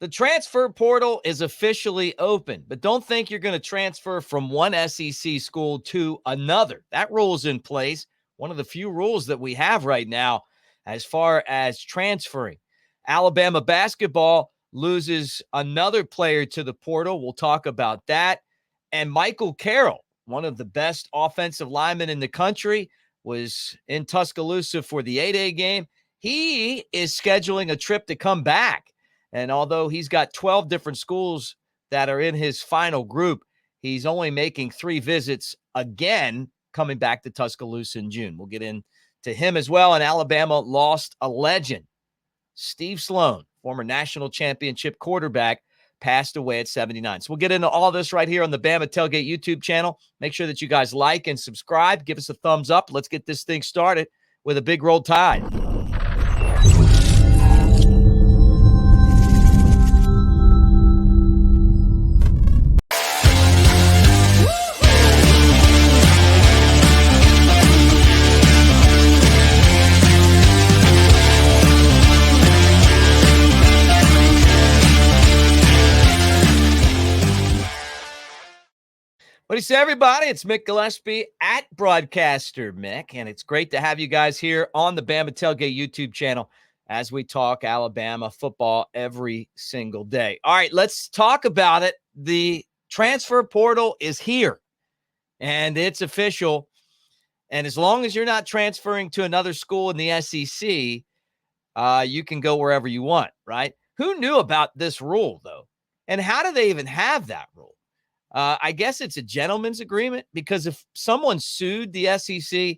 The transfer portal is officially open, but don't think you're going to transfer from one SEC school to another. That rule is in place. One of the few rules that we have right now as far as transferring. Alabama basketball loses another player to the portal. We'll talk about that. And Michael Carroll, one of the best offensive linemen in the country, was in Tuscaloosa for the 8A game. He is scheduling a trip to come back. And although he's got 12 different schools that are in his final group, he's only making 3 visits again, coming back to Tuscaloosa in June. We'll get into him as well. And Alabama lost a legend. Steve Sloan, former national championship quarterback, passed away at 79. So we'll get into all this right here on the Bama Tailgate YouTube channel. Make sure that you guys like and subscribe. Give us a thumbs up. Let's get this thing started with a Big Roll Tide. What do you say, everybody? It's Mick Gillispie at Broadcaster Mick, and it's great to have you guys here on the Bama Tailgate YouTube channel as we talk Alabama football every single day. All right, let's talk about it. The transfer portal is here, and it's official. And as long as you're not transferring to another school in the SEC, you can go wherever you want, right? Who knew about this rule, though? And how do they even have that rule? I guess it's a gentleman's agreement, because if someone sued the SEC,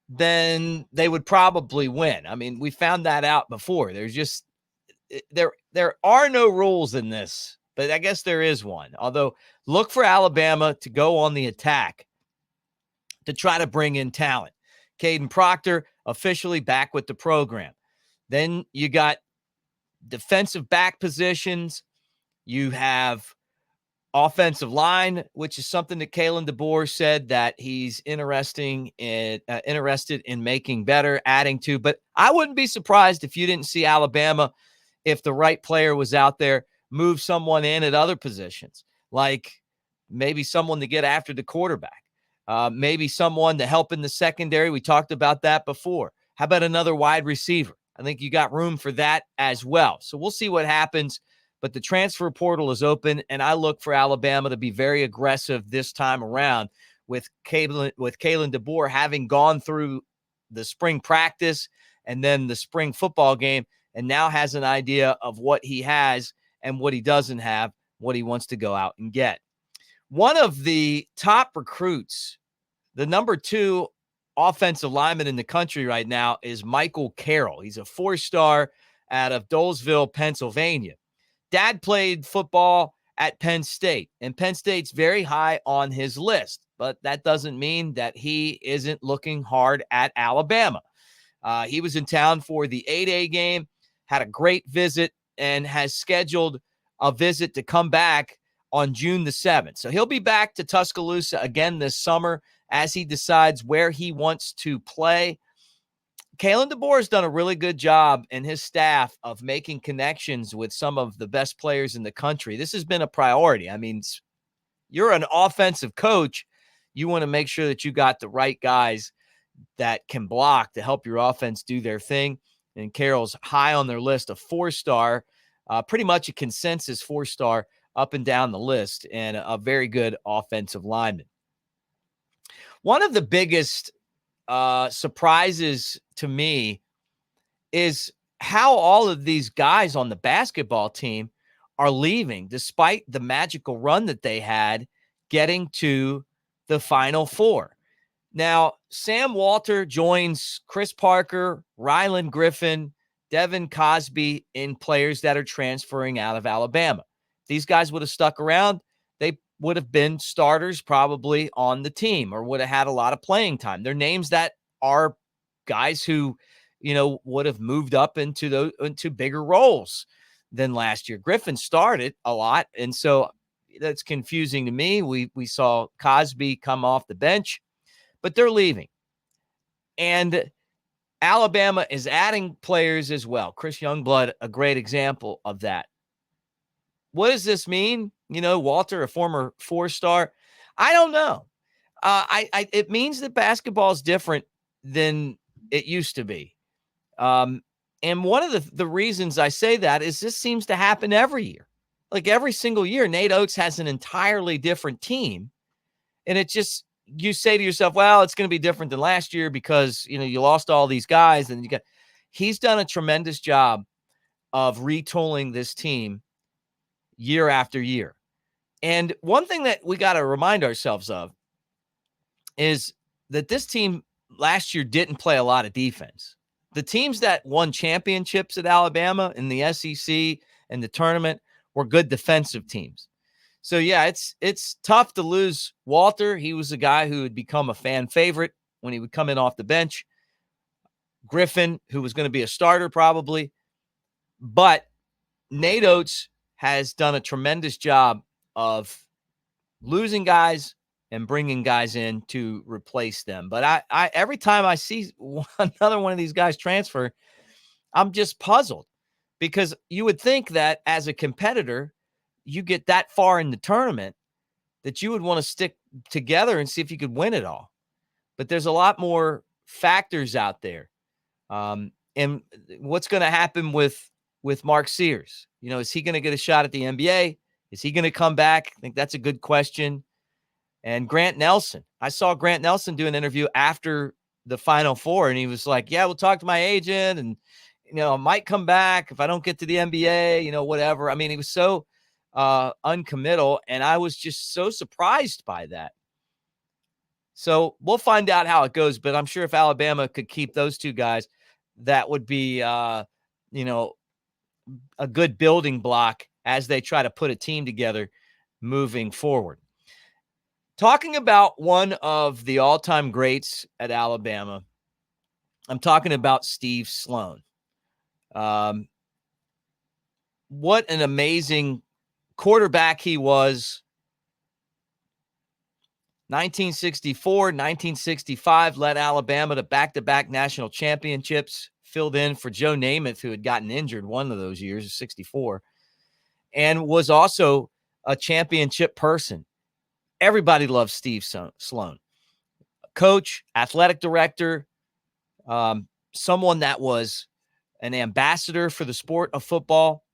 then they would probably win. I mean, we found that out before. There's just there are no rules in this, but I guess there is one. Although, look for Alabama to go on the attack to try to bring in talent. Caden Proctor officially back with the program. Then you got defensive back positions. You have offensive line, which is something that Kalen DeBoer said that he's interested in making better, adding to. But I wouldn't be surprised if you didn't see Alabama, if the right player was out there, move someone in at other positions, like maybe someone to get after the quarterback, maybe someone to help in the secondary. We talked about that before. How about another wide receiver? I think you got room for that as well. So we'll see what happens. But the transfer portal is open, and I look for Alabama to be very aggressive this time around with Kalen DeBoer having gone through the spring practice and then the spring football game, and now has an idea of what he has and what he doesn't have, what he wants to go out and get. One of the top recruits, the number 2 offensive lineman in the country right now, is Michael Carroll. He's a 4-star out of Dolesville, Pennsylvania. Dad played football at Penn State, and Penn State's very high on his list, but that doesn't mean that he isn't looking hard at Alabama. He was in town for the 8A game, had a great visit, and has scheduled a visit to come back on June the 7th. So he'll be back to Tuscaloosa again this summer as he decides where he wants to play. Kalen DeBoer has done a really good job, and his staff, of making connections with some of the best players in the country. This has been a priority. I mean, you're an offensive coach. You want to make sure that you got the right guys that can block to help your offense do their thing. And Carroll's high on their list, a 4-star, pretty much a consensus 4-star up and down the list, and a very good offensive lineman. One of the biggest surprises to me is how all of these guys on the basketball team are leaving, despite the magical run that they had getting to the Final Four. Now, Sam Walter joins Chris Parker, Ryland Griffin, Devin Cosby in players that are transferring out of Alabama. If these guys would have stuck around, they would have been starters probably on the team, or would have had a lot of playing time. They're names that are guys who, would have moved up into bigger roles than last year. Griffin started a lot, and so that's confusing to me. We saw Cosby come off the bench, but they're leaving. And Alabama is adding players as well. Chris Youngblood, a great example of that. what does this mean? Walter, a former 4-star. I don't know. It means that basketball is different than it used to be. And one of the reasons I say that is this seems to happen every year. Like every single year, Nate Oats has an entirely different team. And it just, you say to yourself, well, it's going to be different than last year because, you lost all these guys and he's done a tremendous job of retooling this team year after year. And one thing that we got to remind ourselves of is that this team last year didn't play a lot of defense. The teams that won championships at Alabama in the SEC and the tournament were good defensive teams. So, yeah, it's tough to lose Walter. He was a guy who had become a fan favorite when he would come in off the bench. Griffin, who was going to be a starter probably. But Nate Oats has done a tremendous job of losing guys and bringing guys in to replace them. But I every time I see another one of these guys transfer, I'm just puzzled because you would think that as a competitor, you get that far in the tournament that you would want to stick together and see if you could win it all. But there's a lot more factors out there. And what's going to happen with Mark Sears? Is he going to get a shot at the NBA? Is he going to come back? I think that's a good question. And Grant Nelson. I saw Grant Nelson do an interview after the Final Four, and he was like, yeah, we'll talk to my agent, and, I might come back if I don't get to the NBA, whatever. I mean, he was so uncommittal, and I was just so surprised by that. So we'll find out how it goes, but I'm sure if Alabama could keep those two guys, that would be, a good building block as they try to put a team together moving forward. Talking about one of the all-time greats at Alabama, I'm talking about Steve Sloan. What an amazing quarterback he was. 1964, 1965 led Alabama to back-to-back national championships, filled in for Joe Namath, who had gotten injured one of those years, 64, and was also a championship person. Everybody loves Steve Sloan. Coach, athletic director, someone that was an ambassador for the sport of football.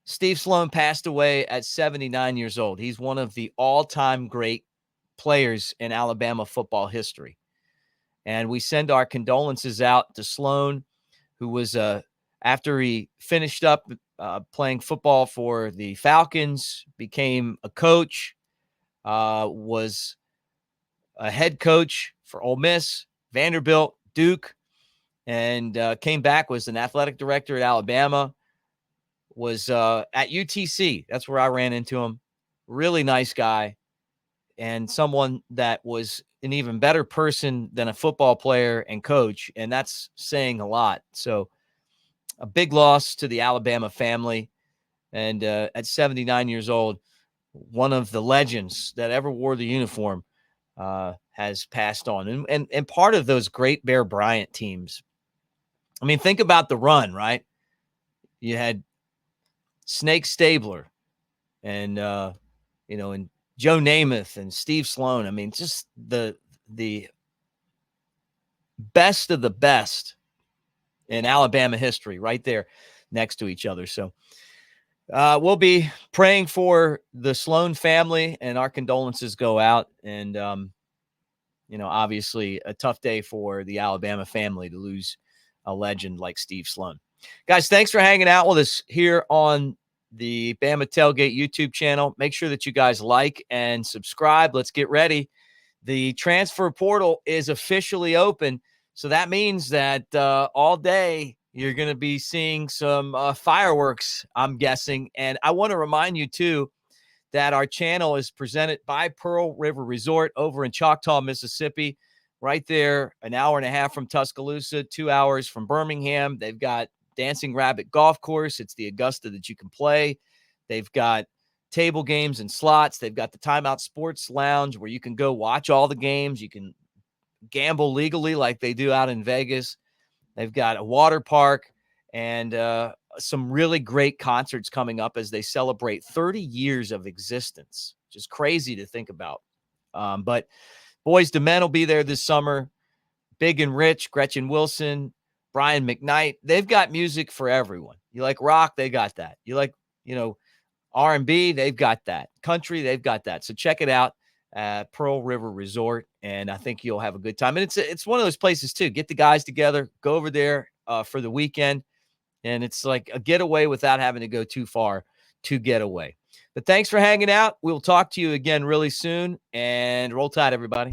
Steve Sloan passed away at 79 years old. He's one of the all-time great players in Alabama football history. And we send our condolences out to Sloan, who was, after he finished up playing football for the Falcons, became a coach, was a head coach for Ole Miss, Vanderbilt, Duke, and came back, was an athletic director at Alabama, was at UTC. That's where I ran into him. Really nice guy, and someone that was an even better person than a football player and coach, and that's saying a lot. So a big loss to the Alabama family, and at 79 years old, one of the legends that ever wore the uniform has passed on. And part of those great Bear Bryant teams. I mean, think about the run, right? You had Snake Stabler and, and Joe Namath and Steve Sloan. I mean, just the best of the best in Alabama history right there next to each other. So we'll be praying for the Sloan family, and our condolences go out. And, obviously a tough day for the Alabama family to lose a legend like Steve Sloan. Guys, thanks for hanging out with us here on the Bama Tailgate YouTube channel. Make sure that you guys like and subscribe. Let's get ready. The transfer portal is officially open. So that means that all day you're going to be seeing some fireworks, I'm guessing. And I want to remind you, too, that our channel is presented by Pearl River Resort over in Choctaw, Mississippi, right there, an hour and a half from Tuscaloosa, 2 hours from Birmingham. They've got Dancing Rabbit Golf Course. It's the Augusta that you can play. They've got table games and slots. They've got the Timeout Sports Lounge where you can go watch all the games. You can gamble legally like they do out in Vegas. They've got a water park, and some really great concerts coming up as they celebrate 30 years of existence, which is crazy to think about. But Boys to Men will be there this summer. Big and Rich, Gretchen Wilson, Brian McKnight. They've got music for everyone. You like rock, they got that. You like, R&B, they've got that. Country, they've got that. So check it out at Pearl River Resort, and I think you'll have a good time. And it's one of those places too. Get the guys together, go over there for the weekend, and it's like a getaway without having to go too far to get away. But thanks for hanging out. We'll talk to you again really soon, and roll tide, everybody.